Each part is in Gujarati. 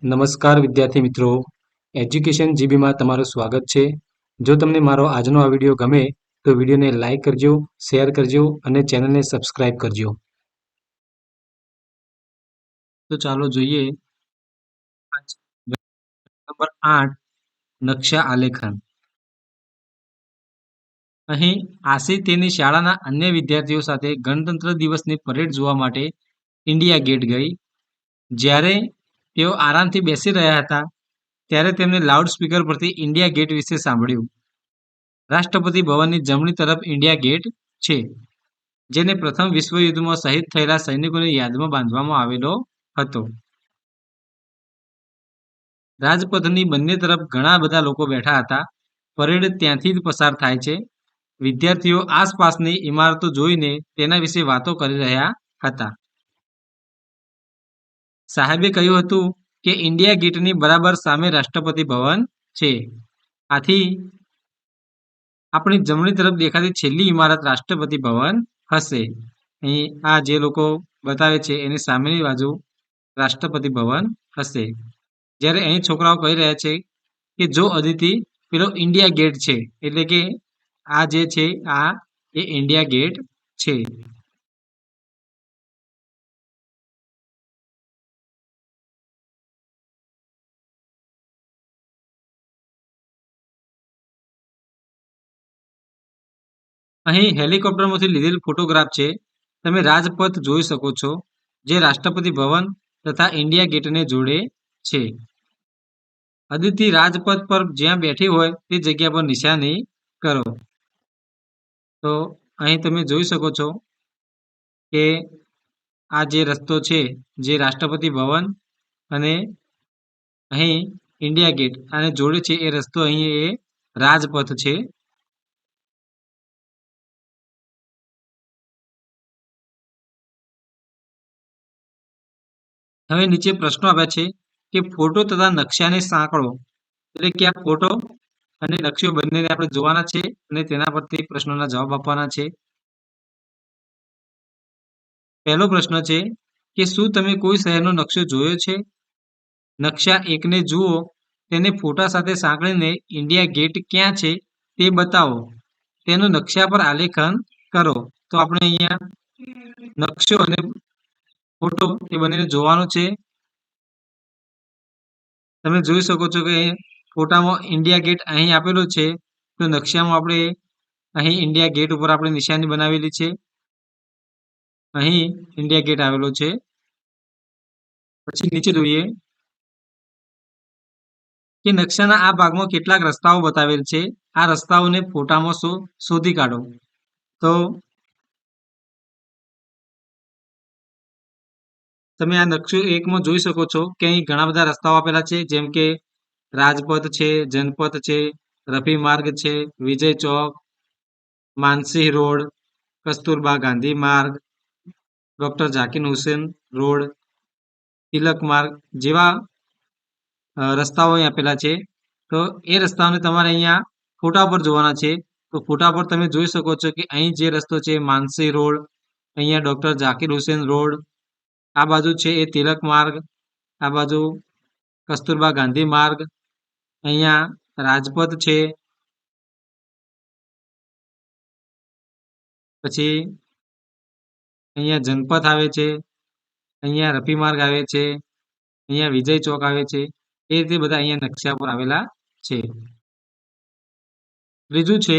નમસ્કાર વિદ્યાર્થી મિત્રો, એજ્યુકેશન જીબીમાં તમારું સ્વાગત છે. જો તમને મારો આજનો આ વિડીયો ગમે તો વિડીયોને લાઇક કરજો, શેર કરજો અને ચેનલને સબસ્ક્રાઇબ કરજો. તો ચાલો જોઈએ નંબર 8 નકશા આલેખન. અહીં આશી તેની શાળાના અન્ય વિદ્યાર્થીઓ સાથે ગણતંત્ર દિવસની પરેડ જોવા માટે ઇન્ડિયા ગેટ ગઈ. જ્યારે તેઓ આરામથી બેસી રહ્યા હતા ત્યારે તેમને લાઉડ સ્પીકર પરથી ઇન્ડિયા ગેટ વિશે સાંભળ્યું. રાષ્ટ્રપતિ ભવનની જમણી તરફ ઇન્ડિયા ગેટ છે, જેને પ્રથમ વિશ્વયુદ્ધમાં શહીદ થયેલા સૈનિકોની યાદમાં બાંધવામાં આવેલો હતો. રાજપથની બંને તરફ ઘણા બધા લોકો બેઠા હતા. પરેડ ત્યાંથી જ પસાર થાય છે. વિદ્યાર્થીઓ આસપાસની ઇમારતો જોઈને તેના વિશે વાતો કરી રહ્યા હતા. સાહેબે કહ્યું હતું કે ઇન્ડિયા ગેટની બરાબર સામે રાષ્ટ્રપતિ ભવન છે. આથી આપણી જમણી તરફ દેખાતી છેલ્લી ઇમારત રાષ્ટ્રપતિ ભવન હશે. અહીં આ જે લોકો બતાવે છે એની સામેની બાજુ રાષ્ટ્રપતિ ભવન હશે. જ્યારે અહીં છોકરાઓ કહી રહ્યા છે કે જો અદિતિ પેલો ઇન્ડિયા ગેટ છે, એટલે કે આ જે છે આ એ ઇન્ડિયા ગેટ છે. અહીં હેલિકોપ્ટરમાંથી લીધેલ ફોટોગ્રાફ છે. તમે રાજપથ જોઈ શકો છો, જે રાષ્ટ્રપતિ ભવન તથા ઇન્ડિયા ગેટને જોડે છે. અદિતિ રાજપથ પર જ્યાં બેઠી હોય તે જગ્યા પર નિશાની કરો. તો અહીં તમે જોઈ શકો છો કે આ જે રસ્તો છે, જે રાષ્ટ્રપતિ ભવન અને અહીં ઇન્ડિયા ગેટ આને જોડે છે, એ રસ્તો અહીં એ રાજપથ છે. હવે નીચે પ્રશ્નો આપ્યા છે કે ફોટો તથા નકશાને સાંકળો. એટલે કે આ ફોટો અને નકશો બંનેને આપણે જોવાના છે અને તેના પરથી પ્રશ્નોના જવાબ આપવાના છે. પહેલો પ્રશ્ન છે કે શું તમે કોઈ શહેરનો નકશો જોયો છે? નકશા 1ને જુઓ, તેને ફોટા સાથે સાંકળીને ઇન્ડિયા ગેટ ક્યાં છે તે બતાવો. તેનું નકશા પર આલેખન કરો. તો આપણે અહીંયા નકશો અને ફોટો એ બંનેને જોવાનું છે. તમે જોઈ શકો છો કે ફોટામાં ઇન્ડિયા ગેટ અહીં આપેલો છે, તો નકશામાં આપણે અહીં ઇન્ડિયા ગેટ ઉપર આપણે નિશાની બનાવેલી છે. અહીં ઇન્ડિયા ગેટ આવેલો છે. પછી નીચે જોઈએ કે નકશાના આ ભાગમાં કેટલાક રસ્તાઓ બતાવેલ છે. આ રસ્તાઓને ફોટામાં શોધી કાઢો. તો તમે આ નકશો 1માં જોઈ શકો છો કે અહીં ઘણા બધા રસ્તાઓ આપેલા છે, જેમ કે રાજપથ છે, જનપથ છે, રફી માર્ગ છે, વિજય ચોક, માનસિંહ રોડ, કસ્તુરબા ગાંધી માર્ગ, ડોક્ટર ઝાકિર હુસેન રોડ, તિલક માર્ગ જેવા રસ્તાઓ અહીં આપેલા છે. તો એ રસ્તાઓને તમારે અહીંયા ફોટા પર જોવાના છે. તો ફોટા પર તમે જોઈ શકો છો કે અહીં જે રસ્તો છે માનસિંહ રોડ, અહીંયા ડોક્ટર ઝાકિર હુસેન રોડ, આ બાજુ છે એ તિલક માર્ગ, આ બાજુ કસ્તુરબા ગાંધી માર્ગ, અહીંયા રાજપથ છે, પછી અહીંયા જનપથ આવે છે, અહીંયા રફી માર્ગ આવે છે, અહીંયા વિજય ચોક આવે છે. એ રીતે બધા અહીંયા નકશા પર આવેલા છે. ત્રીજું છે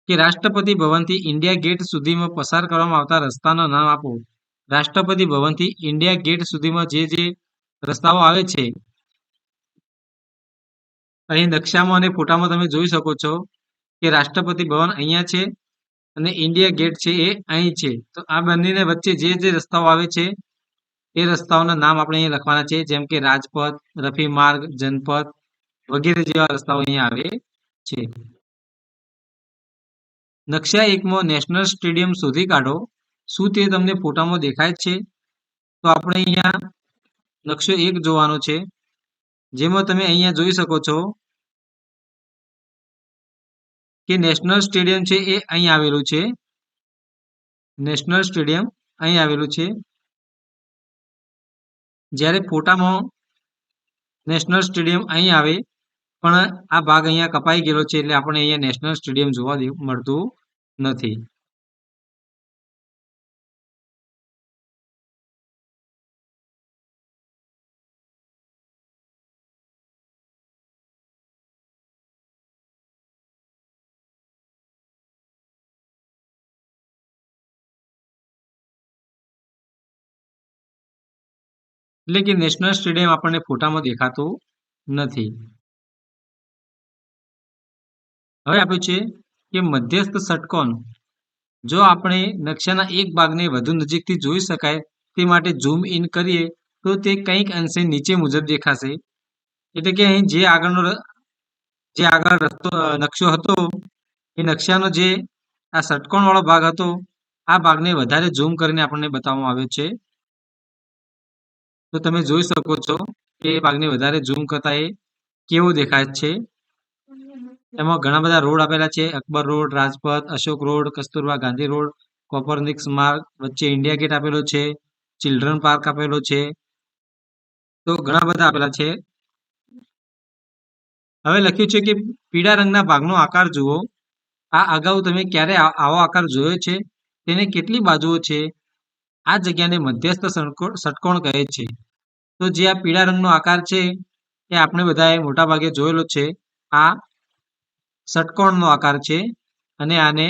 કે રાષ્ટ્રપતિ ભવનથી ઇન્ડિયા ગેટ સુધીમાં પસાર કરવામાં આવતા રસ્તાના નામ આપો. રાષ્ટ્રપતિ ભવનથી ઇન્ડિયા ગેટ સુધીમાં જે રસ્તાઓ આવે છે, અહીં નકશામાં અને ફોટામાં તમે જોઈ શકો છો કે રાષ્ટ્રપતિ ભવન અહીંયા છે અને ઇન્ડિયા ગેટ છે એ અહીં છે. તો આ બંનેને વચ્ચે જે રસ્તાઓ આવે છે એ રસ્તાઓના નામ આપણે અહીંયા લખવાના છે, જેમ કે રાજપથ, રફી માર્ગ, જનપથ વગેરે જેવા રસ્તાઓ અહીંયા આવે છે. નકશા 1માં નેશનલ સ્ટેડિયમ શોધી કાઢો. શું તે તમને ફોટામાં દેખાય છે? તો આપણે અહીંયા નકશો 1 જોવાનો છે, જેમાં તમે અહીંયા જોઈ શકો છો કે નેશનલ સ્ટેડિયમ છે એ અહીં આવેલું છે. નેશનલ સ્ટેડિયમ અહીં આવેલું છે. જ્યારે ફોટામાં નેશનલ સ્ટેડિયમ અહીં આવે, પણ આ ભાગ અહીંયા કપાઈ ગયેલો છે એટલે આપણે અહીંયા નેશનલ સ્ટેડિયમ જોવા મળતું નથી. એટલે કે નેશનલ સ્ટેડિયમ આપણને ફોટામાં દેખાતું નથી. હવે આપ્યું છે કે મધ્યસ્થ ષટકોણ જો આપણે નકશાના એક ભાગને વધુ નજીકથી જોઈ શકાય તે માટે ઝૂમ ઇન કરીએ તો તે કંઈક અંશે નીચે મુજબ દેખાશે. એટલે કે અહીં જે આગળ નકશો હતો એ નકશાનો જે આ ષટકોણ વાળો ભાગ હતો આ ભાગને વધારે ઝૂમ કરીને આપણને બતાવવામાં આવ્યો છે. તો તમે જોઈ શકો છો કે એ ભાગને વધારે ઝૂમ કરતા એ કેવો દેખાય છે. એમાં ઘણા બધા રોડ આપેલા છે. Akbar road, Rajpath, Ashok road, Kasturba Gandhi road, Copernicus માર્ગ, વચ્ચે ઇન્ડિયા ગેટ આપેલો છે, ચિલ્ડ્રન પાર્ક આપેલો છે. તો ઘણા બધા આપેલા છે. હવે લખ્યું છે કે પીળા રંગના ભાગનો આકાર જુઓ. આ અગાઉ તમે ક્યારે આવો આકાર જોયો છે? તેને કેટલી બાજુઓ છે? આ જગ્યાને મધ્યસ્થ ષટકોણ કહે છે. તો જે આ પીળા રંગનો આકાર છે એ આપણે બધાએ મોટા ભાગે જોયેલો છે. આ ષટકોણનો આકાર છે અને આને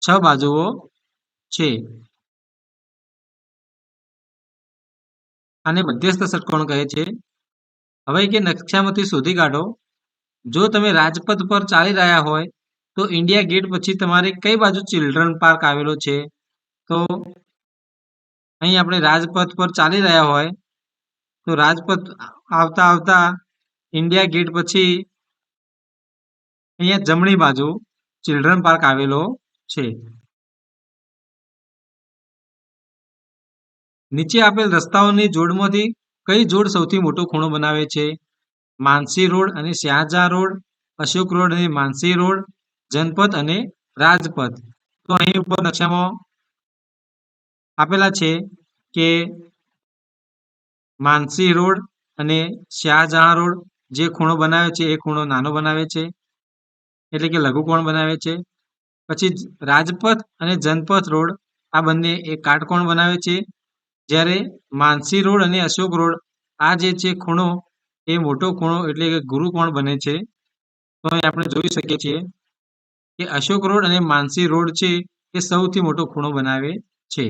6 બાજુઓ છે. આને મધ્યસ્થ ષટકોણ કહે છે. હવે કે નકશામાંથી શોધી કાઢો જો તમે રાજપથ પર ચાલી રહ્યા હોય તો ઇન્ડિયા ગેટ પછી તમારે કઈ બાજુ ચિલ્ડ્રન પાર્ક આવેલો છે? તો અહીં આપણે રાજપથ પર ચાલી રહ્યા હોય તો રાજપથ આવતા આવતા ઇન્ડિયા ગેટ પછી અહીંયા જમણી બાજુ ચિલ્ડ્રન પાર્ક આવેલો છે. નીચે આપેલ રસ્તાઓની જોડમાંથી કઈ જોડ સૌથી મોટો ખૂણો બનાવે છે? માનસી રોડ અને શાહજહાં રોડ, અશોક રોડ અને માનસી રોડ, જનપથ અને રાજપથ. તો અહીં ઉપર નકશામાં આપેલા છે કે માનસી રોડ અને શાહજહાં રોડ જે ખૂણો બનાવે છે એ ખૂણો નાનો બનાવે છે એટલે કે લઘુકોણ બનાવે છે. પછી રાજપથ અને જનપથ રોડ આ બંને એક કાટકોણ બનાવે છે. જ્યારે માનસી રોડ અને અશોક રોડ આ જે છે ખૂણો એ મોટો ખૂણો એટલે કે ગુરુકોણ બને છે. તો અહીં આપણે જોઈ શકીએ છીએ કે અશોક રોડ અને માનસી રોડ છે એ સૌથી મોટો ખૂણો બનાવે છે.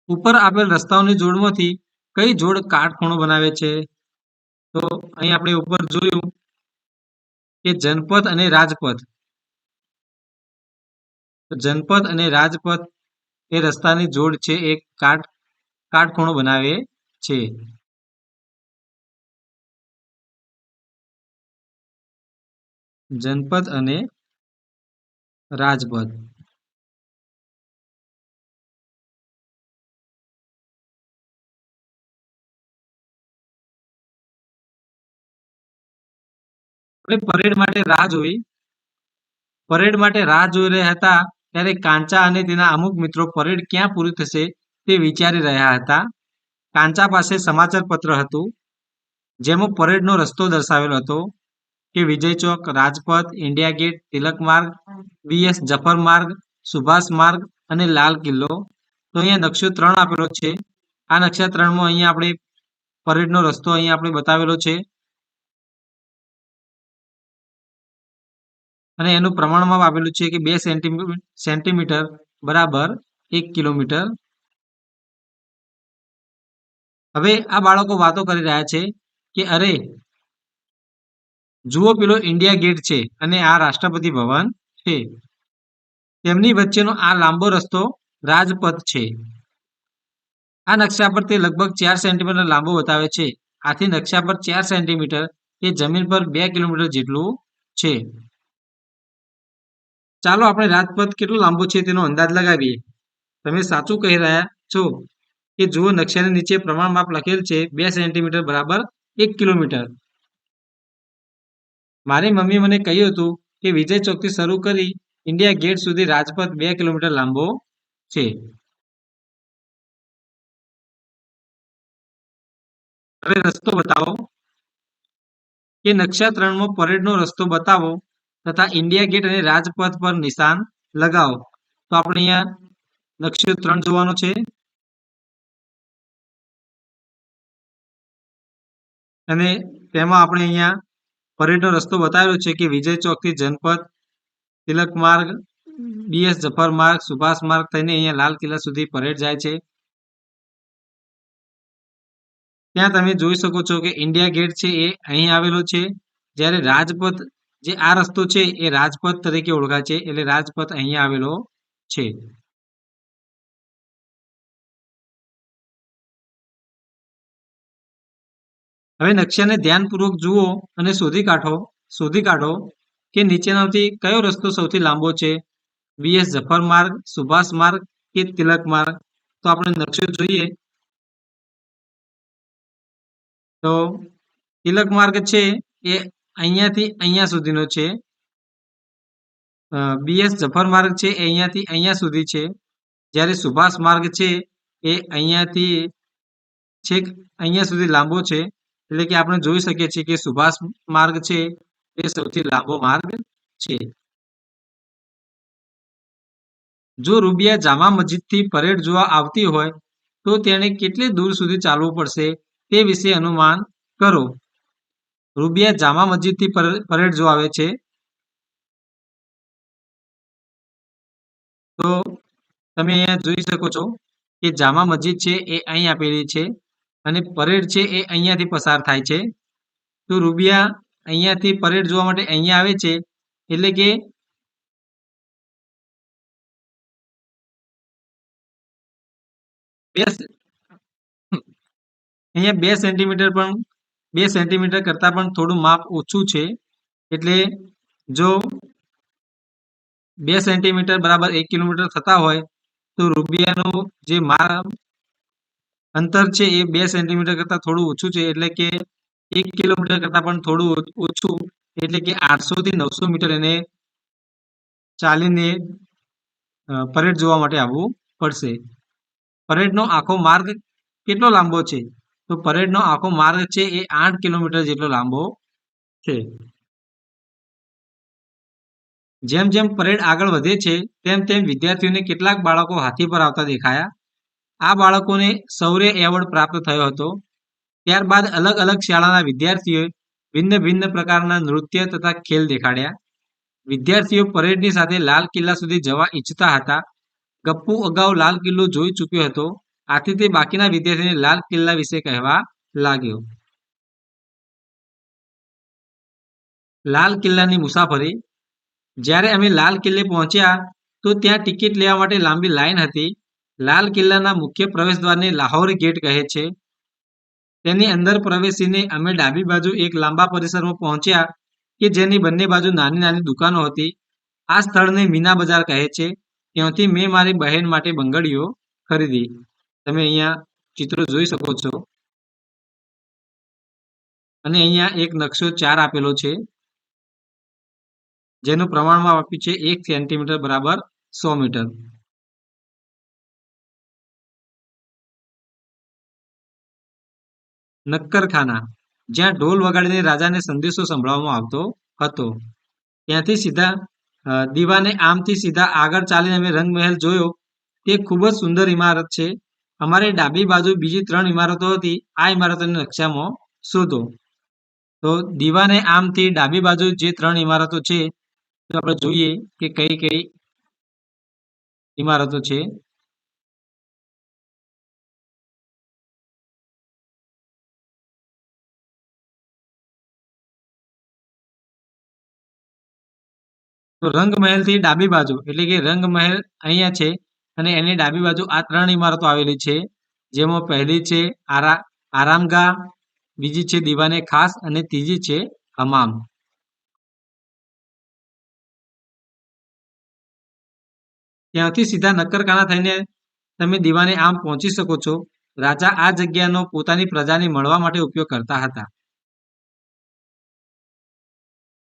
ઉપર આપેલ રસ્તાઓની જોડમાંથી કઈ જોડ કાટખૂણો બનાવે છે? તો અહીં આપણે ઉપર જોયું કે જનપથ અને રાજપથ. જનપથ અને રાજપથ એ રસ્તાની જોડ છે એ કાટખૂણો બનાવે છે. જનપથ અને રાજપથ. પરેડ માટે રાહ જોઈ રહ્યા હતા ત્યારે કાંચા અને તેના અમુક મિત્રો પરેડ ક્યાં પૂરી થશે તે વિચારી રહ્યા હતા. કાંચા પાસે સમાચાર પત્ર હતું જેમાં પરેડનો રસ્તો દર્શાવેલો હતો કે વિજય ચોક, રાજપથ, ઇન્ડિયા ગેટ, તિલક માર્ગ, BS જફર માર્ગ, સુભાષ માર્ગ અને લાલ કિલ્લો. તો અહીંયા નકશો 3 આપેલો છે. આ નકશા 3માં અહીંયા આપણે પરેડનો રસ્તો અહીંયા આપણે બતાવેલો છે અને એનું પ્રમાણમાં આપેલું છે કે 2 સેન્ટીમીટર બરાબર 1 કિલોમીટર. હવે આ બાળકો વાતો કરી રહ્યા છે કે અરે જુઓ પેલો ઇન્ડિયા ગેટ છે અને આ રાષ્ટ્રપતિ ભવન છે. તેમની વચ્ચેનો આ લાંબો રસ્તો રાજપથ છે. આ નકશા પર તે લગભગ 4 સેન્ટીમીટર લાંબો બતાવે છે. આથી નકશા પર 4 સેન્ટીમીટર એ જમીન પર 2 કિલોમીટર જેટલું છે. ચાલો આપણે રાજપથ કેટલો લાંબો છે તેનો અંદાજ લગાવીએ. તમે સાચું કહી રહ્યા છો કે જુઓ નકશાની નીચે પ્રમાણ માપ લખેલ છે 2 સેન્ટીમીટર બરાબર 1 કિલોમીટર. મારી મમ્મી મને કહ્યું હતું કે વિજય ચોકથી શરૂ કરી ઇન્ડિયા ગેટ સુધી રાજપથ 2 કિલોમીટર લાંબો છે. હવે રસ્તો બતાવો કે નકશા 3માં પરેડનો રસ્તો બતાવો તથા ઇન્ડિયા ગેટ અને રાજપથ પર નિશાન લગાવો. તો આપણે અહીંયા નકશો 3 જોવાનો છે અને તેમાં આપણે અહીંયા પરેડનો રસ્તો બતાવેલો છે કે વિજય ચોકથી જનપથ, તિલક માર્ગ, BS જફર માર્ગ, સુભાષ માર્ગ થઈને અહીંયા લાલ કિલ્લા સુધી પરેડ જાય છે. ત્યાં તમે જોઈ શકો છો કે ઇન્ડિયા ગેટ છે એ અહીં આવેલો છે, જ્યારે રાજપથ જે આ રસ્તો છે એ રાજપથ તરીકે ઓળખાય છે, એટલે રાજપથ અહીંયા આવેલો છે. હવે નકશાને ધ્યાનપૂર્વક જુઓ અને શોધી કાઢો કે નીચેનામાંથી કયો રસ્તો સૌથી લાંબો છે, BS જફર માર્ગ, સુભાષ માર્ગ કે તિલક માર્ગ. તો આપણે નકશો જોઈએ તો તિલક માર્ગ છે એ અહીંયાથી અહીંયા સુધીનો છે. BS જફર માર્ગ છે એ અહીંયાથી અહીંયા સુધી છે, જ્યારે સુભાષ માર્ગ છે એ અહીંયાથી છેક અહીંયા સુધી લાંબો છે. એટલે કે આપણે જોઈ શકીએ છીએ કે સુભાષ માર્ગ છે એ સૌથી લાંબો માર્ગ છે. જો રૂબિયા જામા મસ્જિદથી પરેડ જોવા આવતી હોય તો તેણે કેટલી દૂર સુધી ચાલવું પડશે તે વિશે અનુમાન કરો. રૂબિયા જામા મસ્જિદથી પરેડ જોવા આવે છે તો તમે અહીંયા જોઈ શકો છો કે જામા મસ્જિદ છે એ અહીં આપેલી છે અને પરેડ છે એ અહીંયાથી પસાર થાય છે. તો રૂબિયા અહીંયાથી પરેડ જોવા માટે અહીંયા આવે છે, એટલે કે અહીંયા 2 સેન્ટીમીટર કરતાં પણ થોડું માપ ઓછું છે. એટલે જો 2 સેન્ટીમીટર બરાબર 1 કિલોમીટર થતા હોય તો રૂબિયાનું જે અંતર છે એ 2 સેન્ટીમીટર કરતાં થોડું ઓછું છે, એટલે કે 1 કિલોમીટર કરતાં પણ થોડું ઓછું, એટલે કે 800 થી 900 મીટર એને ચાલીને પરેડ જોવા માટે આવવું પડશે. પરેડનો આખો માર્ગ કેટલો લાંબો છે, તો પરેડનો આખો માર્ગ છે એ 8 કિલોમીટર જેટલો લાંબો છે. જેમ જેમ પરેડ આગળ વધે છે તેમ તેમ વિદ્યાર્થીઓને કેટલાક બાળકો હાથી પર આવતા દેખાયા. આ બાળકોને શૌર્ય એવોર્ડ પ્રાપ્ત થયો હતો. ત્યારબાદ અલગ અલગ શાળાના વિદ્યાર્થીઓએ ભિન્ન ભિન્ન પ્રકારના નૃત્ય તથા ખેલ દેખાડ્યા. વિદ્યાર્થીઓ પરેડની સાથે લાલ કિલ્લા સુધી જવા ઈચ્છતા હતા. ગપ્પુ અગાઉ લાલ કિલ્લો જોઈ ચૂક્યો હતો, આથી તે બાકીના વિદ્યાર્થીઓને લાલ કિલ્લા વિશે કહેવા લાગ્યો. લાલ કિલ્લાની મુસાફરી. જ્યારે અમે લાલ કિલ્લે પહોંચ્યા તો ત્યાં ટિકિટ લેવા માટે લાંબી લાઈન હતી. લાલ કિલ્લાના મુખ્ય પ્રવેશદ્વારને લાહોર ગેટ કહે છે. તેની અંદર પ્રવેશીને અમે ડાબી બાજુ એક લાંબા પરિસરમાં પહોંચ્યા કે જેની બંને બાજુ નાની નાની દુકાનો હતી. આ સ્થળને મીના બજાર કહે છે. ત્યાંથી મેં મારી બહેન માટે બંગડીઓ ખરીદી. તમે અહીંયા ચિત્રો જોઈ શકો છો અને અહીંયા એક નકશો 4 આપેલો છે, જેનું પ્રમાણમાં આપ્યું છે 1 સેન્ટીમીટર બરાબર 100 મીટર. નક્કરખાના, જ્યાં ઢોલ વગાડીને રાજાને સંદેશો સંભળાવવામાં આવતો હતો. ત્યાંથી સીધા દીવાને આમથી સીધા આગળ ચાલીને અમે રંગમહેલ જોયો. તે ખૂબ જ સુંદર ઇમારત છે. અમારી ડાબી બાજુ બીજી 3 ઇમારતો હતી. આ ઇમારતોને નકશામાં શોધો. તો દીવાને આમથી ડાબી બાજુ જે 3 ઇમારતો છે તો આપણે જોઈએ કે કઈ કઈ ઇમારતો છે. તો રંગમહેલથી ડાબી બાજુ એટલે કે રંગમહેલ અહીંયા છે અને એની ડાબી બાજુ આ 3 ઇમારતો આવેલી છે, જેમાં પહેલી છે આરામગાહ, બીજી છે દીવાને ખાસ અને ત્રીજી છે હમામ. ત્યાંથી સીધા નક્કરખાના થઈને તમે દીવાને આમ પહોંચી શકો છો. રાજા આ જગ્યાનો પોતાની પ્રજાને મળવા માટે ઉપયોગ કરતા હતા.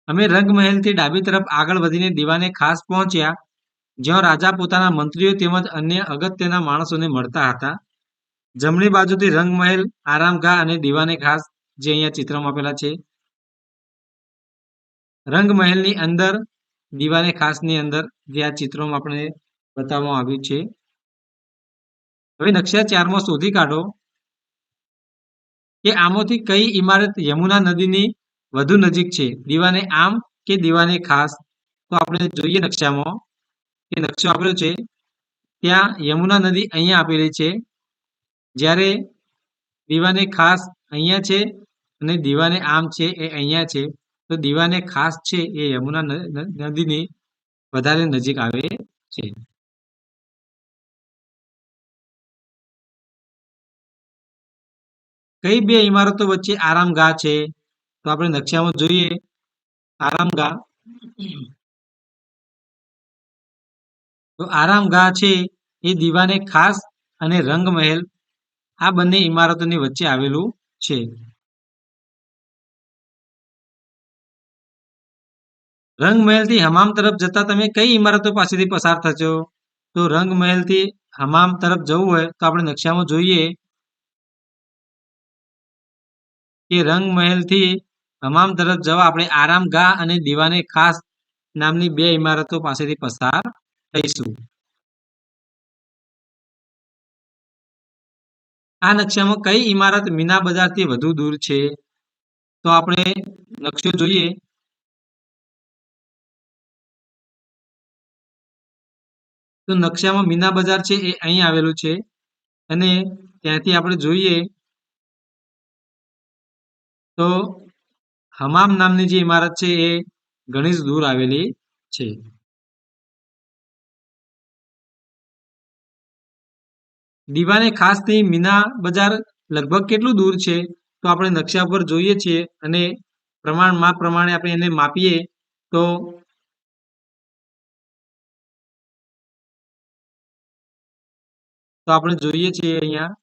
અમે રંગમહેલથી ડાબી તરફ આગળ વધીને દીવાને ખાસ પહોંચ્યા, જ્યાં રાજા પોતાના મંત્રીઓ તેમજ અન્ય અગત્યના માણસોને મળતા હતા. જમણી બાજુથી રંગમહેલ, આરામગાહ અને દીવાને ખાસ જે અહીંયા ચિત્રમાં આપેલા છે. રંગમહેલની અંદર, દીવાને ખાસની અંદર જે આ ચિત્રમાં આપણે બતાવવામાં આવ્યું છે. હવે નકશા 4માં શોધી કાઢો કે આમાંથી કઈ ઇમારત યમુના નદીની વધુ નજીક છે, દીવાને આમ કે દીવાને ખાસ. તો આપણે જોઈએ નકશામાં કે નકશો આપેલો છે ત્યાં યમુના નદી અહીંયા આપેલી છે, જ્યારે દીવાને ખાસ અહીંયા છે અને દીવાને આમ છે એ અહીંયા છે. તો દીવાને ખાસ છે એ યમુના નદીની વધારે નજીક આવે છે. કઈ બે ઇમારતો વચ્ચે આરામગાહ છે? તો આપણે નકશામાં જોઈએ આરામગાહ. તો આરામગાહ છે એ દીવાને ખાસ અને રંગમહેલ આ બંને ઇમારતોની વચ્ચે આવેલું છે. રંગમહેલથી હમામ તરફ જતા તમે કઈ ઇમારતો પાસેથી પસાર થશો? તો રંગમહેલથી હમામ તરફ જવું હોય તો આપણે નકશામાં જોઈએ કે રંગમહેલથી હમામ તરફ જવા આપણે આરામગાહ અને દીવાને ખાસ નામની બે ઇમારતો પાસેથી પસાર થઈશું. આ નકશામાં કઈ ઇમારત મીના બજારથી વધુ દૂર છે? તો આપણે નકશો જોઈએ તો નકશામાં મીના બજાર છે એ અહીં આવેલું છે અને ત્યાંથી આપણે જોઈએ તો હમામ નામની જે ઇમારત છે એ ઘણી જ દૂર આવેલી છે. દીવાને ખાસથી મીના બજાર લગભગ કેટલું દૂર છે? તો આપણે નકશા પર જોઈએ છીએ અને માપ પ્રમાણે આપણે એને માપીએ તો આપણે જોઈએ છીએ અહીંયા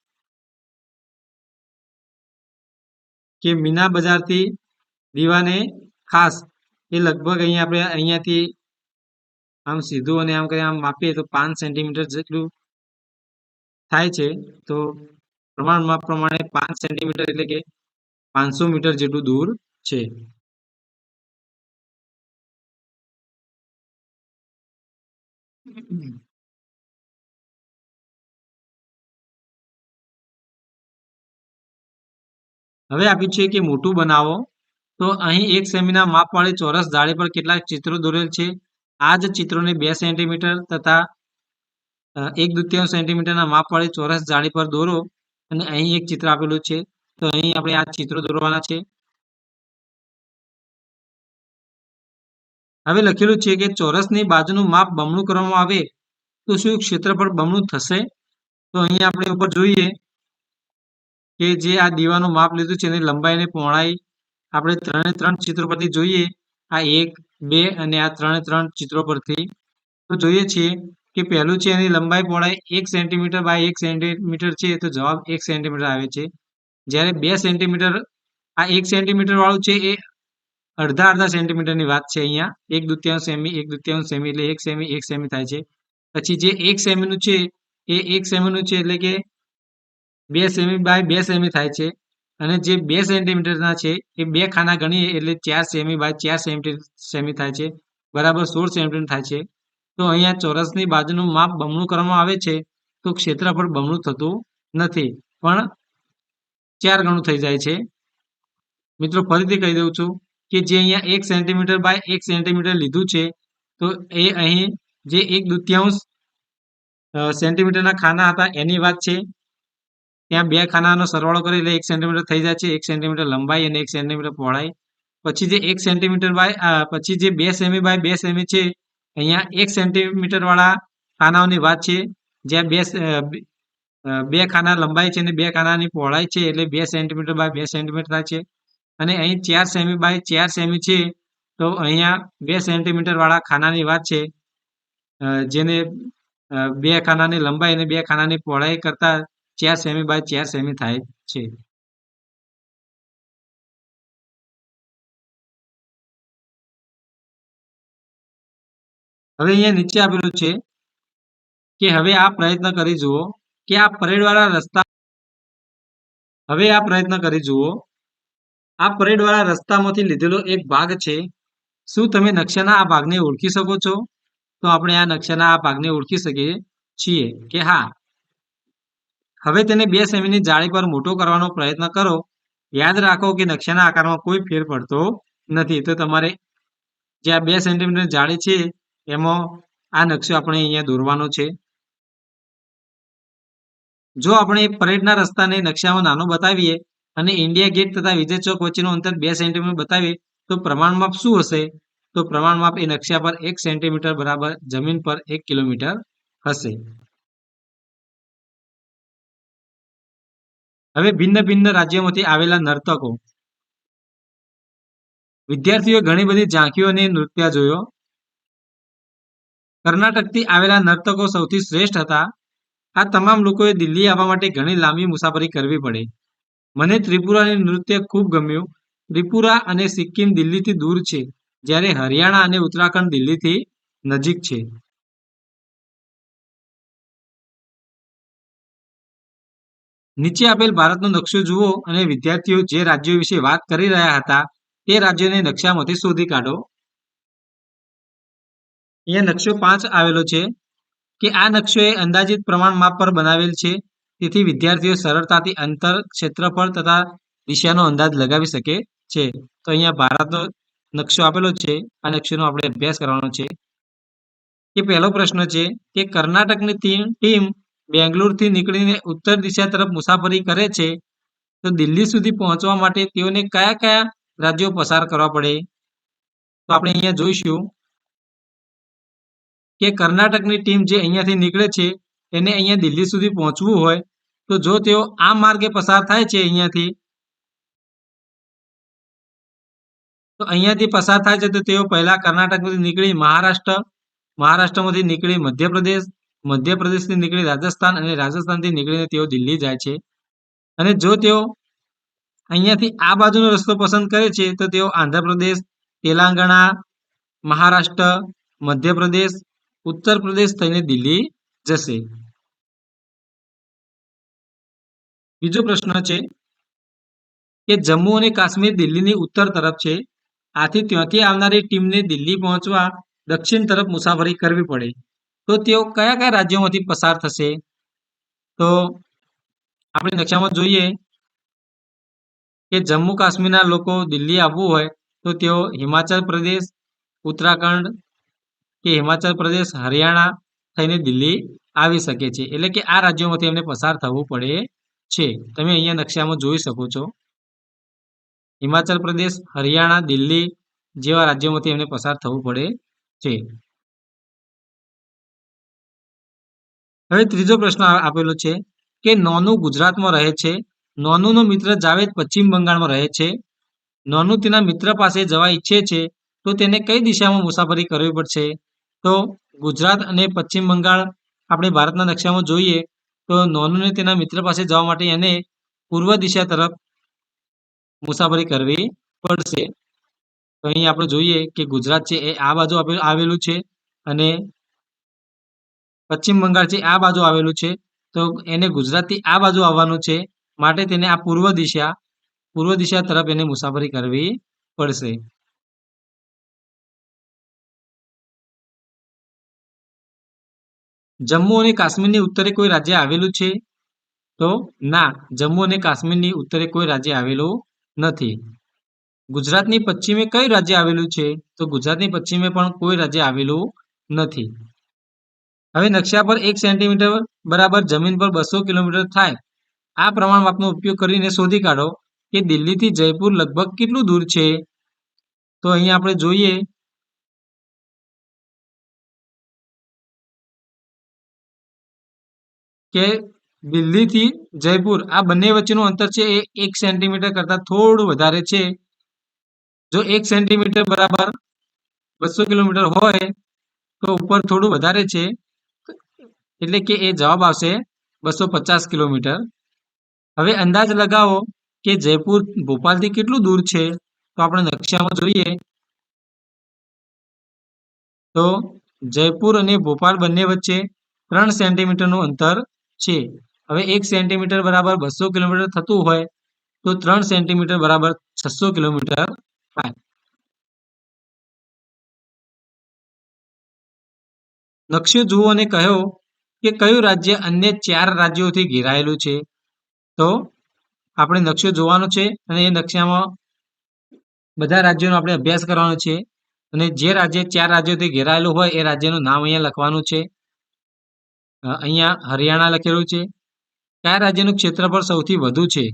કે મીના બજારથી દીવાને ખાસ એ લગભગ અહીંયા આપણે અહીંયાથી આમ સીધું અને આમ કરી આમ માપીએ તો 5 સેન્ટીમીટર જેટલું થાય છે. તો માપ પ્રમાણે 5 સેન્ટીમીટર એટલે કે 500 મીટર જેટલું દૂર છે. હવે આપ્યું છે કે મોટું બનાવો. તો અહીં 1 સેમીના માપવાળી ચોરસ જાળી પર કેટલાક ચિત્રો દોરેલ છે. આ જ ચિત્રોને 2 સેન્ટીમીટર તથા 1/2 સેન્ટીમીટરના માપવાળી ચોરસ જાળી પર દોરો અને અહીં એક ચિત્ર આપેલું છે. તો અહીં આપણે આ ચિત્રો દોરવાના છે. હવે લખેલું છે કે ચોરસની બાજુનું માપ બમણું કરવામાં આવે તો શું ક્ષેત્રફળ બમણું થશે? તો અહીં આપણે ઉપર જોઈએ કે જે આ દીવાનું માપ લીધું છે એની લંબાઈ અને પહોળાઈ આપણે 3 ચિત્રો પરથી જોઈએ. આ 1, 2 અને આ 3 ચિત્રો પરથી તો જોઈએ છીએ કે પહેલું છે એની લંબાઈ પહોળાઈ 1 સેન્ટીમીટર બાય 1 સેન્ટીમીટર છે તો જવાબ 1 સેન્ટીમીટર આવે છે. જ્યારે 2 સેન્ટીમીટર આ 1 સેન્ટીમીટર વાળું છે એ અડધા સેન્ટીમીટરની વાત છે. અહીંયા 1/2 સેમી 1/2 સેમી એટલે 1 સેમી 1 સેમી થાય છે. પછી જે 1 સેમીનું છે એ 1 સેમીનું છે એટલે કે 2 સેમી બાય 2 સેમી થાય છે અને જે 2 સેન્ટીમીટરના છે એ 2 ખાના ગણીએ એટલે 4 સેમી બાય 4 સેમી થાય છે, બરાબર 16 સેન્ટીમીટર થાય છે. તો અહીંયા ચોરસની બાજુનું માપ બમણું કરવામાં આવે છે તો ક્ષેત્રફળ બમણું થતું નથી પણ 4 ગણું થઈ જાય છે. મિત્રો ફરીથી કહી દઉં છું કે જે અહીંયા 1 સેન્ટીમીટર બાય 1 સેન્ટીમીટર લીધું છે તો એ અહીં જે 1/2 સેન્ટીમીટરના ખાના હતા એની વાત છે. ત્યાં 2 ખાનાનો સરવાળો કરે એટલે 1 સેન્ટીમીટર થઈ જાય છે. 1 સેન્ટીમીટર લંબાઈ અને 1 સેન્ટીમીટર પહોળાઈ. પછી જે 1 સેન્ટીમીટર બાય પછી જે 2 સેમી બાય 2 સેમી છે અહીંયા 1 સેન્ટીમીટર વાળા ખાનાઓની વાત છે. જ્યાં 2 ખાના લંબાઈ છે અને 2 ખાનાની પહોળાઈ છે એટલે 2 સેન્ટીમીટર બાય 2 સેન્ટીમીટર થાય છે. અને અહીં 4 સેમી બાય 4 સેમી છે તો અહીંયા 2 સેન્ટીમીટર વાળા ખાનાની વાત છે. જેને 2 ખાનાની લંબાઈ અને 2 ખાનાની પહોળાઈ કરતા 4 સેમી બાય 4 સેમી થાય છે. હવે અહીંયા નીચે આપેલું છે કે હવે આ પ્રયત્ન કરી જુઓ કે આ પરેડવાળા રસ્તા હવે આ પ્રયત્ન કરી જુઓ. આ પરેડવાળા રસ્તામાંથી લીધેલો એક ભાગ છે. શું તમે નકશાના આ ભાગને ઓળખી શકો છો? તો આપણે આ નકશાના આ ભાગને ઓળખી શકીએ છીએ કે હા. હવે તેને 2 સેમીની જાળી પર મોટો કરવાનો પ્રયત્ન કરો. યાદ રાખો કે નકશાના આકારમાં કોઈ ફેર પડતો નથી. તો તમારે જે આ 2 સેન્ટીમીટર જાળી છે એમાં આ નકશો આપણે અહીંયા દોરવાનો છે. જો આપણે પરેડના રસ્તાને નકશામાં નાનો બતાવીએ અને ઇન્ડિયા ગેટ તથા વિજય ચોક વચ્ચેનું અંતર 2 સેન્ટીમીટર બતાવીએ તો પ્રમાણમાપ શું હશે? તો પ્રમાણમાપ એ નકશા પર 1 સેન્ટીમીટર બરાબર જમીન પર 1 કિલોમીટર હશે. હવે ભિન્ન ભિન્ન રાજ્યોમાંથી આવેલા નર્તકો. વિદ્યાર્થીઓએ ઘણી બધી ઝાંખીઓ અને નૃત્ય જોયો. કર્ણાટકથી આવેલા નર્તકો સૌથી શ્રેષ્ઠ હતા. આ તમામ લોકોએ દિલ્હી આવવા માટે ઘણી લાંબી મુસાફરી કરવી પડી. મને ત્રિપુરાની નૃત્ય ખૂબ ગમ્યું. ત્રિપુરા અને સિક્કિમ દિલ્હીથી દૂર છે, જ્યારે હરિયાણા અને ઉત્તરાખંડ દિલ્હીથી નજીક છે. નીચે આપેલ ભારતનો નકશો જુઓ અને વિદ્યાર્થીઓ જે રાજ્યો વિશે વાત કરી રહ્યા હતા તે રાજ્યોને નકશામાંથી શોધી કાઢો. અહીંયા નકશો 5 આવેલો છે કે આ નકશો એ અંદાજિત પ્રમાણ માપ પર બનાવેલ છે, તેથી વિદ્યાર્થીઓ સરળતાથી અંતર, ક્ષેત્રફળ તથા દિશાનો અંદાજ લગાવી શકે છે. તો અહીંયા ભારતનો નકશો આપેલો છે. આ નકશાનો આપણે અભ્યાસ કરવાનો છે. કે પહેલો પ્રશ્ન છે કે કર્ણાટકની ટીમ બેંગ્લોરથી નીકળીને ઉત્તર દિશા તરફ મુસાફરી કરે છે, તો દિલ્હી સુધી પહોંચવા માટે તેઓને કયા કયા રાજ્યો પસાર કરવા પડે? તો આપણે અહીંયા જોઈશું કે કર્ણાટકની ટીમ જે અહીંયાથી નીકળે છે એને અહીંયા દિલ્હી સુધી પહોંચવું હોય તો જો તેઓ આ માર્ગે પસાર થાય છે અહીંયાથી પસાર થાય છે તો તેઓ પહેલા કર્ણાટકમાંથી નીકળી મહારાષ્ટ્રમાંથી નીકળી મધ્યપ્રદેશથી નીકળી રાજસ્થાન અને રાજસ્થાનથી નીકળીને તેઓ દિલ્હી જાય છે. અને જો તેઓ અહીંયાથી આ બાજુનો રસ્તો પસંદ કરે છે તો તેઓ આંધ્રપ્રદેશ, તેલંગાણા, મહારાષ્ટ્ર, મધ્યપ્રદેશ, ઉત્તર પ્રદેશ થઈને દિલ્હી જશે. બીજો પ્રશ્ન છે કે જમ્મુ અને કાશ્મીર દિલ્હીની ઉત્તર તરફ છે, આથી ત્યાંથી આવનારી ટીમને દિલ્હી પહોંચવા દક્ષિણ તરફ મુસાફરી કરવી પડે, તો તેઓ કયા કયા રાજ્યોમાંથી પસાર થશે? તો આપણે નકશામાં જોઈએ કે જમ્મુ કાશ્મીરના લોકો દિલ્હી આવવું હોય તો તેઓ હિમાચલ પ્રદેશ, ઉત્તરાખંડ કે હિમાચલ પ્રદેશ, હરિયાણા થઈને દિલ્હી આવી શકે છે. એટલે કે આ રાજ્યોમાંથી એમને પસાર થવું પડે છે. તમે અહીંયા નકશામાં જોઈ શકો છો. હિમાચલ પ્રદેશ, હરિયાણા, દિલ્હી જેવા રાજ્યોમાંથી એમને પસાર થવું પડે છે. હવે ત્રીજો પ્રશ્ન આપેલો છે કે નોનુ ગુજરાતમાં રહે છે. નોનુનો મિત્ર જાવેદ પશ્ચિમ બંગાળમાં રહે છે. નોનુ તેના મિત્ર પાસે જવા ઈચ્છે છે તો તેને કઈ દિશામાં મુસાફરી કરવી પડશે? તો ગુજરાત અને પશ્ચિમ બંગાળ આપણે ભારતના નકશામાં જોઈએ તો નોનુને તેના મિત્ર પાસે જવા માટે એને પૂર્વ દિશા તરફ મુસાફરી કરવી પડશે. તો અહીં આપણે જોઈએ કે ગુજરાત છે એ આ બાજુ આવેલું છે અને પશ્ચિમ બંગાળ છે આ બાજુ આવેલું છે, તો એને ગુજરાતથી આ બાજુ આવવાનું છે, માટે તેને આ પૂર્વ દિશા તરફ એને મુસાફરી કરવી પડશે. જમ્મુ અને કાશ્મીરની ઉત્તરે કોઈ રાજ્ય આવેલું છે? તો ના, જમ્મુ અને કાશ્મીરની ઉત્તરે કોઈ રાજ્ય આવેલું નથી. ગુજરાતની પશ્ચિમે કયું રાજ્ય આવેલું છે? તો ગુજરાતની પશ્ચિમે પણ કોઈ રાજ્ય આવેલું નથી. હવે નકશા પર 1 સેન્ટીમીટર બરાબર જમીન પર 200 કિલોમીટર થાય. આ પ્રમાણ માપનો ઉપયોગ કરીને શોધી કાઢો કે દિલ્હીથી જયપુર લગભગ કેટલું દૂર છે? તો અહીંયા આપણે જોઈએ કે દિલ્હીથી જયપુર આ બંને વચ્ચેનું અંતર છે એ 1 સેન્ટીમીટર કરતાં થોડું વધારે છે. જો 1 સેન્ટીમીટર બરાબર 200 કિલોમીટર હોય તો ઉપર થોડું વધારે છે, એટલે કે એ જવાબ આવશે 250 કિલોમીટર. હવે અંદાજ લગાવો કે જયપુર ભોપાલથી કેટલું દૂર છે? તો આપણે નકશામાં જોઈએ તો જયપુર અને ભોપાલ બંને વચ્ચે 3 સેન્ટીમીટરનું અંતર છે. હવે 1 સેન્ટીમીટર બરાબર 200 કિલોમીટર થતું હોય તો 3 સેન્ટીમીટર બરાબર 600 કિલોમીટર થાય. નકશો જુઓ અને કહો કે કયું રાજ્ય અન્ય 4 રાજ્યોથી ઘેરાયેલું છે. તો આપણે નકશો જોવાનો છે અને એ નકશામાં બધા રાજ્યોનો આપણે અભ્યાસ કરવાનો છે અને જે રાજ્ય 4 રાજ્યોથી ઘેરાયેલું હોય એ રાજ્યનું નામ અહીંયા લખવાનું છે. અહીંયા હરિયાણા લખેલું છે. કયા રાજ્યનું ક્ષેત્રફળ સૌથી વધુ છે?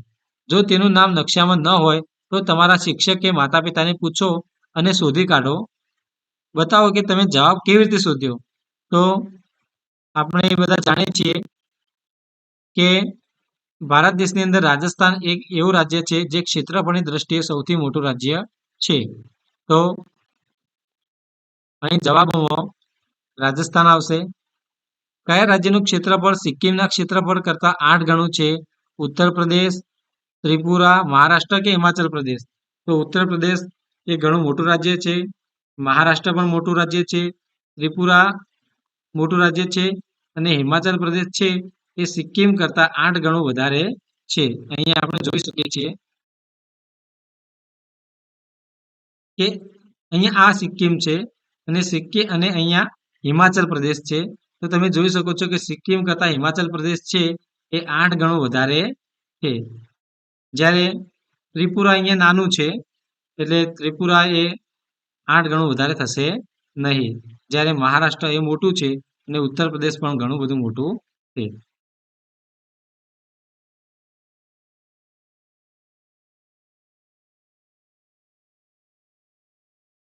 જો તેનું નામ નકશામાં ન હોય તો તમારા શિક્ષક કે માતા પિતાને પૂછો અને શોધી કાઢો. બતાવો કે તમે જવાબ કેવી રીતે શોધ્યો. તો આપણે બધા જાણીએ છીએ કે ભારત દેશની અંદર રાજસ્થાન એક એવું રાજ્ય છે જે ક્ષેત્રફળની દ્રષ્ટિએ સૌથી મોટું રાજ્ય છે. તો અહીં જવાબમાં રાજસ્થાન આવશે. કયા રાજ્યનું ક્ષેત્રફળ સિક્કિમના ક્ષેત્રફળ કરતાં 8 ગણું છે? ઉત્તર પ્રદેશ, ત્રિપુરા, મહારાષ્ટ્ર કે હિમાચલ પ્રદેશ? તો ઉત્તર પ્રદેશ એ ઘણું મોટું રાજ્ય છે. મહારાષ્ટ્ર પણ મોટું રાજ્ય છે. ત્રિપુરા મોટું રાજ્ય છે અને હિમાચલ પ્રદેશ છે એ સિક્કિમ કરતાં 8 ગણું વધારે છે. અહીંયા આપણે જોઈ શકીએ છીએ કે અહીંયા આ સિક્કિમ છે અને અહીંયા હિમાચલ પ્રદેશ છે. તો તમે જોઈ શકો છો કે સિક્કિમ કરતાં હિમાચલ પ્રદેશ છે એ 8 ગણું વધારે છે. જ્યારે ત્રિપુરા અહીંયા નાનું છે એટલે ત્રિપુરા એ 8 ગણું વધારે થશે નહીં. જ્યારે મહારાષ્ટ્ર એ મોટું છે અને ઉત્તર પ્રદેશ પણ ઘણું બધું મોટું છે.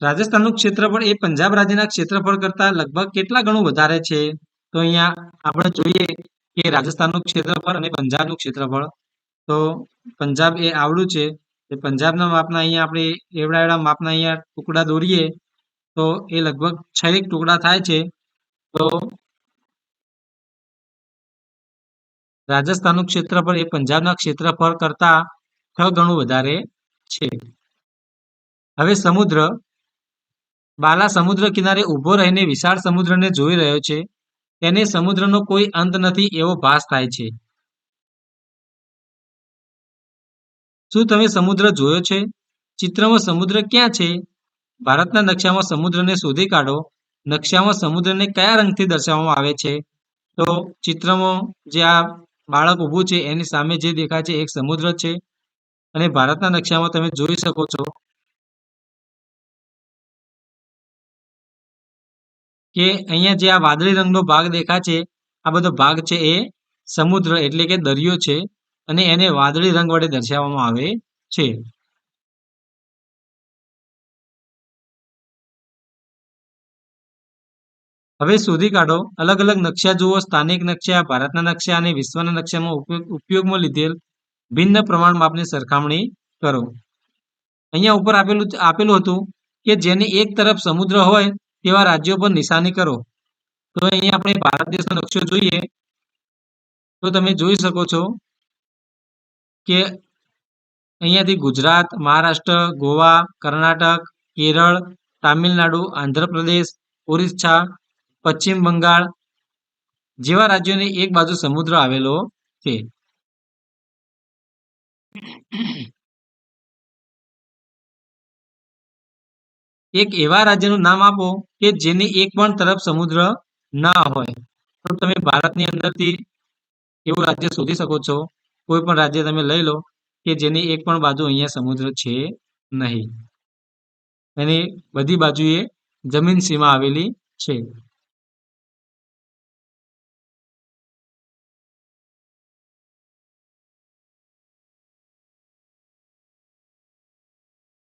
રાજસ્થાનનું ક્ષેત્રફળ એ પંજાબ રાજ્યના ક્ષેત્રફળ કરતાં લગભગ કેટલા ગણું વધારે છે? તો અહીંયા આપણે જોઈએ કે રાજસ્થાનનું ક્ષેત્રફળ અને પંજાબનું ક્ષેત્રફળ. તો પંજાબ એ આવડું છે. એ પંજાબના માપના અહીંયા આપણે એવડા એવડા માપના અહીંયા ટુકડા દોરીએ તો એ લગભગ 6 ટુકડા થાય છે. તો રાજસ્થાનનું ક્ષેત્રફળ એ પંજાબના ક્ષેત્રફળ કરતાં 6 ગણું વધારે છે. હવે સમુદ્ર. બાલા સમુદ્ર કિનારે ઊભો રહીને વિશાળ સમુદ્રને જોઈ રહ્યો છે. તેને સમુદ્રનો કોઈ અંત નથી એવો ભાસ થાય છે. શું તમે સમુદ્ર જોયો છે? ચિત્રમાં સમુદ્ર ક્યાં છે? ભારતના નકશામાં સમુદ્રને શોધી કાઢો. નકશામાં સમુદ્રને કયા રંગથી દર્શાવવામાં આવે છે? તો ચિત્રમાં જે આ બાળક ઊભું છે એની સામે જે દેખાય છે એક સમુદ્ર છે અને ભારતના નકશામાં તમે જોઈ શકો છો કે અહીંયા જે આ વાદળી રંગનો ભાગ દેખાય છે આ બધો ભાગ છે એ સમુદ્ર એટલે કે દરિયો છે અને એને વાદળી રંગ વડે દર્શાવવામાં આવે છે. હવે શોધી કાઢો. અલગ અલગ નકશા જુઓ. સ્થાનિક નકશા, ભારતના નકશા અને વિશ્વના નકશામાં ઉપયોગમાં લીધેલ ભિન્ન પ્રમાણ માપની સરખામણી કરો. અહીંયા ઉપર આપેલું હતું કે જેની એક તરફ સમુદ્ર હોય તેવા રાજ્યો પર નિશાની કરો. તો અહીંયા આપણે ભારત દેશનો નકશો જોઈએ તો તમે જોઈ શકો છો કે અહીંયાથી ગુજરાત, મહારાષ્ટ્ર, ગોવા, કર્ણાટક, કેરળ, તામિલનાડુ, આંધ્રપ્રદેશ, ઓરિસ્સા, પશ્ચિમ બંગાળ જેવા રાજ્યોની એક બાજુ સમુદ્ર આવેલો છે. એક એવા રાજ્યનું નામ આપો કે જેની એક પણ તરફ સમુદ્ર ના હોય. તો તમે ભારતની અંદરથી એવું રાજ્ય શોધી શકો છો. કોઈ પણ રાજ્ય તમે લઈ લો કે જેની એક પણ બાજુ અહીંયા સમુદ્ર છે નહીં. એની બધી બાજુએ જમીન સીમા આવેલી છે.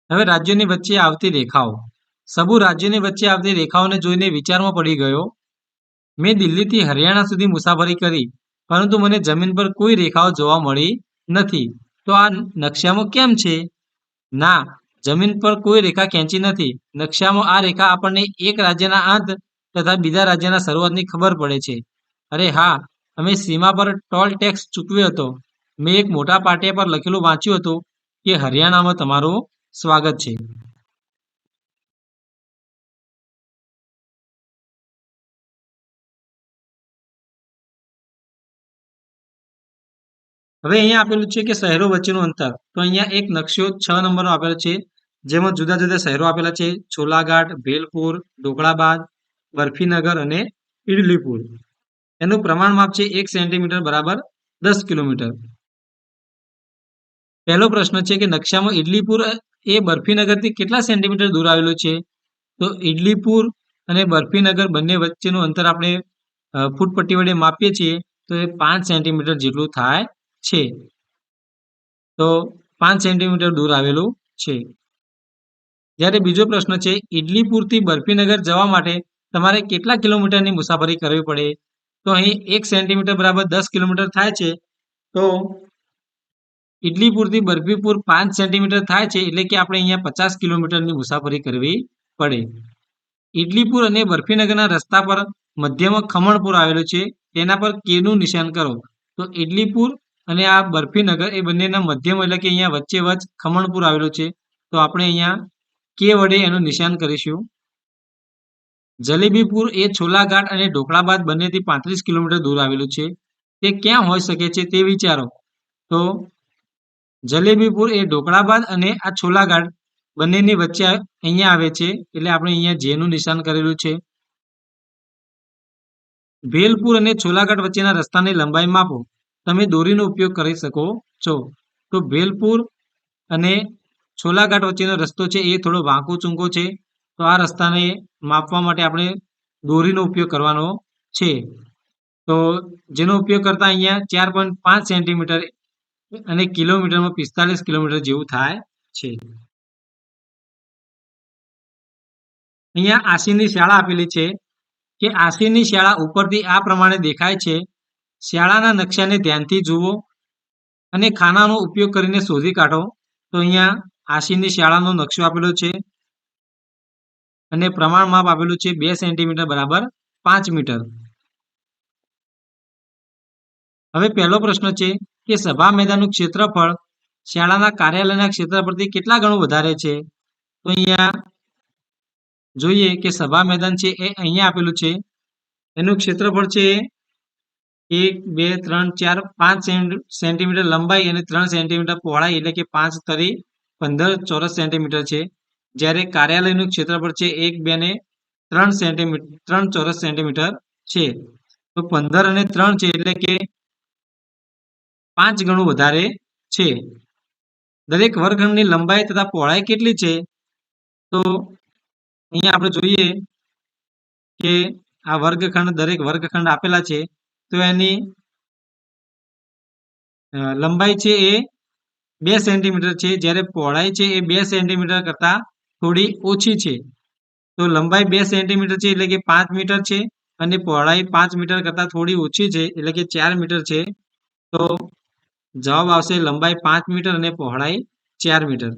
હવે રાજ્યોની વચ્ચે આવતી રેખાઓ. સબુ રાજ્યોની વચ્ચે આવતી રેખાઓને જોઈને વિચારમાં પડી ગયો. મેં દિલ્હીથી હરિયાણા સુધી મુસાફરી કરી પરંતુ મને જમીન પર કોઈ રેખાઓ જોવા મળી નથી. તો આ નકશામાં કેમ છે? ના, જમીન પર કોઈ રેખા ખેંચી નથી. નકશામાં આ રેખા આપણને એક રાજ્યના અંત તથા બીજા રાજ્યના શરૂઆતની ખબર પડે છે. અરે હા, અમે સીમા પર ટોલ ટેક્સ ચૂકવ્યો હતો. મેં એક મોટા પાટિયા પર લખેલું વાંચ્યું હતું કે હરિયાણામાં તમારું સ્વાગત છે. હવે અહીંયા આપેલું છે કે શહેરો વચ્ચેનું અંતર. તો અહીંયા એક નકશો 6 નંબરનો આપેલો છે. જેમાં જુદા જુદા શહેરો આપેલા છે. છોલાઘાટ, ભેલપુર, ઢોકળાબાદ, બરફીનગર અને ઇડલીપુર. એનું પ્રમાણ માપ છે 1 સેન્ટીમીટર બરાબર 10 કિલોમીટર. પહેલો પ્રશ્ન છે કે નકશામાં ઇડલીપુર એ બરફીનગરથી કેટલા સેન્ટીમીટર દૂર આવેલું છે? તો ઇડલીપુર અને બરફીનગર બંને વચ્ચેનું અંતર આપણે ફૂટપટ્ટી વડે માપીએ છીએ તો એ 5 સેન્ટીમીટર જેટલું થાય છે. તો 5 સેન્ટીમીટર દૂર આવેલું છે. જ્યારે બીજો પ્રશ્ન છે ઇડલીપુરથી બરફીનગર જવા માટે તમારે કેટલા કિલોમીટરની મુસાફરી કરવી પડે? તો અહીં 1 સેન્ટીમીટર બરાબર 10 કિલોમીટર થાય છે. તો ઇડલીપુરથી બરફીપુર 5 સેન્ટીમીટર થાય છે એટલે કે આપણે અહીંયા 50 કિલોમીટરની મુસાફરી કરવી પડે. ઇડલીપુર અને બરફીનગરના રસ્તા પર મધ્યમાં ખમણપુર આવેલું છે. તેના પર કેનું નિશાન કરો. તો ઇડલીપુર અને આ બરફીનગર એ બંનેના મધ્યમાં એટલે કે અહીંયા વચ્ચે વચ્ચ ખમણપુર આવેલું છે. તો આપણે અહીંયા કે વડે એનું નિશાન કરીશું. જલેબીપુર એ છોલાઘાટ અને ઢોકળાબાદ બંનેથી 35 કિલોમીટર દૂર આવેલું છે. તે ક્યાં હોઈ શકે છે તે વિચારો. તો જલેબીપુર એ ઢોકળાબાદ અને આ છોલાઘાટ બંનેની વચ્ચે અહીંયા આવે છે એટલે આપણે અહીંયા જેનું નિશાન કરેલું છે. ભેલપુર અને છોલાઘાટ વચ્ચેના રસ્તાની લંબાઈ માપો. તમે દોરીનો ઉપયોગ કરી શકો છો. તો ભેલપુર અને છોલાઘાટ વચ્ચેનો રસ્તો છે એ થોડો વાંકો ચૂંકો છે. તો આ રસ્તાને માપવા માટે આપણે દોરીનો ઉપયોગ કરવાનો છે. તો જેનો ઉપયોગ કરતા અહીંયા 4.5 સેન્ટીમીટર અને કિલોમીટરમાં 45 કિલોમીટર જેવું થાય છે. અહીંયા આશીની શાળા આપેલી છે કે આશીની શાળા ઉપરથી આ પ્રમાણે દેખાય છે. શાળાના નકશાને ધ્યાનથી જુઓ અને ખાનાનો ઉપયોગ કરીને શોધી કાઢો. તો અહીંયા આશીની શાળાનો નકશો આપેલો છે અને પ્રમાણ માપ આપેલું છે 2 સેન્ટીમીટર બરાબર 5 મીટર. હવે પહેલો પ્રશ્ન છે કે સભા મેદાનનું ક્ષેત્રફળ શાળાના કાર્યાલયના ક્ષેત્રફળથી કેટલા ગણું વધારે છે? તો અહીંયા જોઈએ કે સભા મેદાન છે એ અહીંયા આપેલું છે. એનું ક્ષેત્રફળ છે 1, 2, 3, 4, 5 સેન્ટીમીટર લંબાઈ અને 3 સેન્ટીમીટર પહોળાઈ એટલે કે 5 તરી 15 ચોરસ સેન્ટીમીટર છે. જ્યારે કાર્યાલયનું ક્ષેત્રફળ છે 1, 2 ને 3 સેન્ટીમીટર 3 ચોરસ સેન્ટીમીટર છે. તો 15 અને 3 છે એટલે કે 5 ગણું વધારે છે. દરેક વર્ગખંડની લંબાઈ તથા પહોળાઈ કેટલી છે? તો અહીંયા આપણે જોઈએ કે આ વર્ગખંડ દરેક વર્ગખંડ આપેલા છે. તો એની લંબાઈ છે એ 2 સેન્ટીમીટર છે. જ્યારે પહોળાઈ છે એ 2 સેન્ટીમીટર કરતાં થોડી ઓછી છે. તો લંબાઈ 2 સેન્ટીમીટર છે એટલે કે 5 મીટર છે અને પહોળાઈ 5 મીટર કરતાં થોડી ઓછી છે એટલે કે 4 મીટર છે. તો જવાબ આવશે લંબાઈ 5 મીટર અને પહોળાઈ 4 મીટર.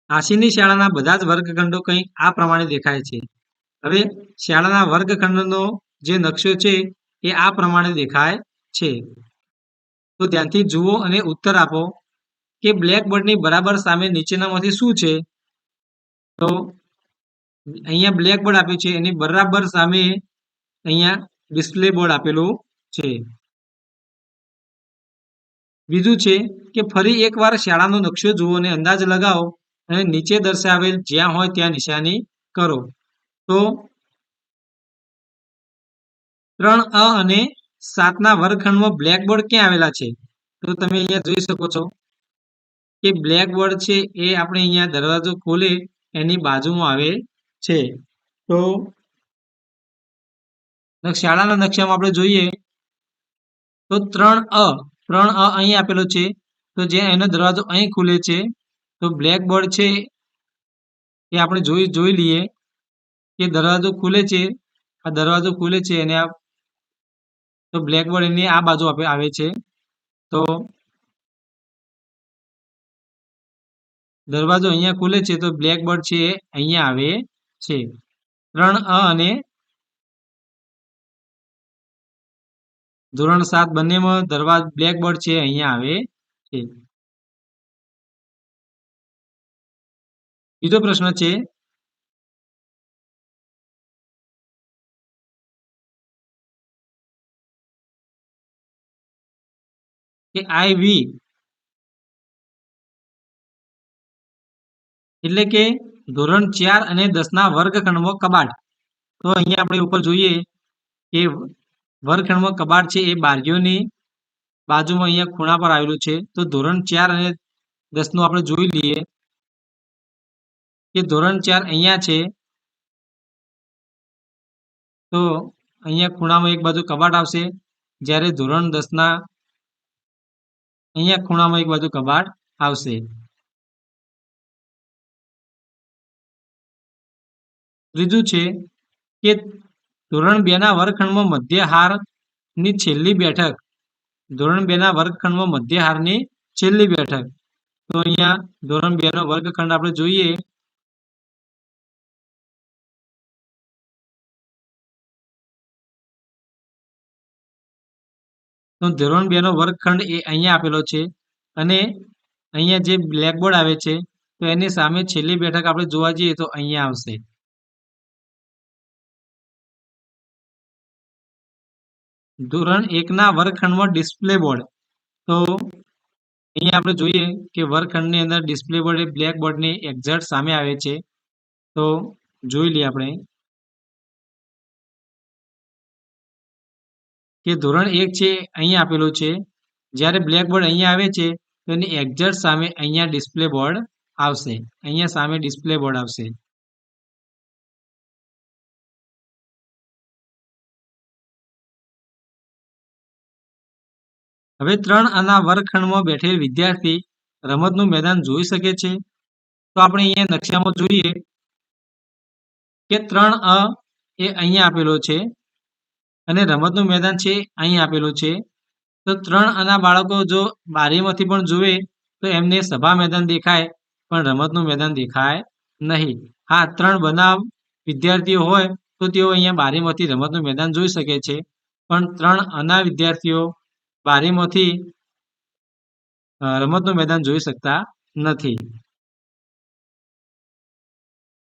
આશીની શાળાના બધા જ વર્ગખંડો કંઈક આ પ્રમાણે દેખાય છે. હવે શાળાના વર્ગખંડનો જે નકશો છે એ આ પ્રમાણે દેખાય છે. તો ધ્યાનથી જુઓ અને ઉત્તર આપો કે બ્લેકબોર્ડની બરાબર સામે નીચેનામાંથી શું છે? તો અહીંયા બ્લેકબોર્ડ આપ્યું છે એની બરાબર સામે અહીંયા ડિસ્પ્લે બોર્ડ આપેલું છે. બીજું છે કે ફરી એકવાર શાળાનો નકશો જુઓ અને અંદાજ લગાવો અને નીચે દર્શાવેલ જ્યાં હોય ત્યાં નિશાની કરો. તો 3A અને 7ના વર્ગખંડમાં બ્લેકબોર્ડ ક્યાં આવેલા છે? તો તમે અહીંયા જોઈ શકો છો કે બ્લેકબોર્ડ છે એ આપણે અહીંયા દરવાજો ખોલે એની બાજુમાં આવે છે. તો શાળાના નકશામાં આપણે જોઈએ તો 3A અહીં આપેલો છે. તો જે એનો દરવાજો અહીં ખુલે છે તો બ્લેકબોર્ડ છે એ આપણે જોઈ લઈએ કે દરવાજો ખુલે છે. આ દરવાજો ખુલે છે અને તો બ્લેકબોર્ડ એની આ બાજુ આવે છે. તો દરવાજો અહીંયા ખુલે છે તો બ્લેકબોર્ડ છે એ અહીંયા આવે છે. 3A અને ધોરણ 7 બંનેમાં બ્લેકબોર્ડ છે અહીંયા આવે છે. બીજો પ્રશ્ન છે કે IV એટલે કે ધોરણ 4 અને 10ના વર્ગખંડમાં કબાટ. તો અહીંયા આપણે ઉપર જોઈએ કે વર્ગખંડમાં કબાટ છે એ બારીઓની બાજુમાં અહીંયા ખૂણા પર આવેલું છે. તો ધોરણ 4 અને 10નું આપણે જોઈ લઈએ કે ધોરણ 4 અહીંયા છે. તો અહીંયા ખૂણામાં એક બાજુ કબાટ આવશે, જ્યારે ધોરણ 10ના અહીંયા ખૂણામાં એક બાજુ કબાટ આવશે. ત્રીજું છે કે ધોરણ 2ના વર્ગખંડમાં મધ્યહારની છેલ્લી બેઠક. ધોરણ 2ના વર્ગખંડમાં મધ્યહારની છેલ્લી બેઠક. તો અહીંયા ધોરણ 2નો વર્ગખંડ આપણે જોઈએ તો ધોરણ 2નો વર્ગખંડ એ અહીંયા આપેલો છે અને અહીંયા જે બ્લેકબોર્ડ આવે છે તો એની સામે છેલ્લી બેઠક આપણે જોવા જઈએ તો અહીંયા આવશે. ધોરણ 1ના વર્ગખંડમાં ડિસ્પ્લે બોર્ડ. તો અહીંયા આપણે જોઈએ કે વર્ગખંડની અંદર ડિસ્પ્લે બોર્ડ એ બ્લેકબોર્ડની એક્ઝેક્ટ સામે આવે છે. તો જોઈ લઈએ આપણે કે ધોરણ 1 છે અહીંયા આપેલું છે, જ્યારે બ્લેકબોર્ડ અહીંયા આવે છે તો એની એક્ઝેક્ટ સામે અહીંયા ડિસ્પ્લે બોર્ડ આવશે. અહીંયા સામે ડિસ્પ્લે બોર્ડ આવશે. હવે 3 વર્ગખંડમાં બેઠેલ વિદ્યાર્થી રમતનું મેદાન જોઈ શકે છે. તો આપણે અહીંયા નકશામાં જોઈએ કે 3A એ અહીંયા આપેલો છે અને રમતનું મેદાન છે અહીં આપેલું છે. તો 3Aના બાળકો જો બારીમાંથી પણ જુએ તો એમને સભા મેદાન દેખાય, પણ રમતનું મેદાન દેખાય નહીં. હા, 3Bના વિદ્યાર્થીઓ હોય તો તેઓ અહીંયા બારીમાંથી રમતનું મેદાન જોઈ શકે છે, પણ 3Aના વિદ્યાર્થીઓ બારીમાંથી રમતનું મેદાન જોઈ શકતા નથી.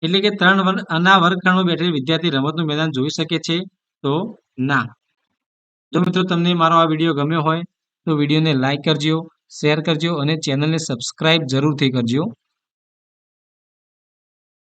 એટલે કે 3Aના વર્ગખંડમાં બેઠેલ વિદ્યાર્થી રમતનું મેદાન જોઈ શકે છે તો ના. જો મિત્રો તમને મારો આ વિડીયો ગમ્યો હોય તો વિડીયોને લાઈક કરજો, શેર કરજો અને ચેનલને સબસ્ક્રાઈબ જરૂરથી કરજો.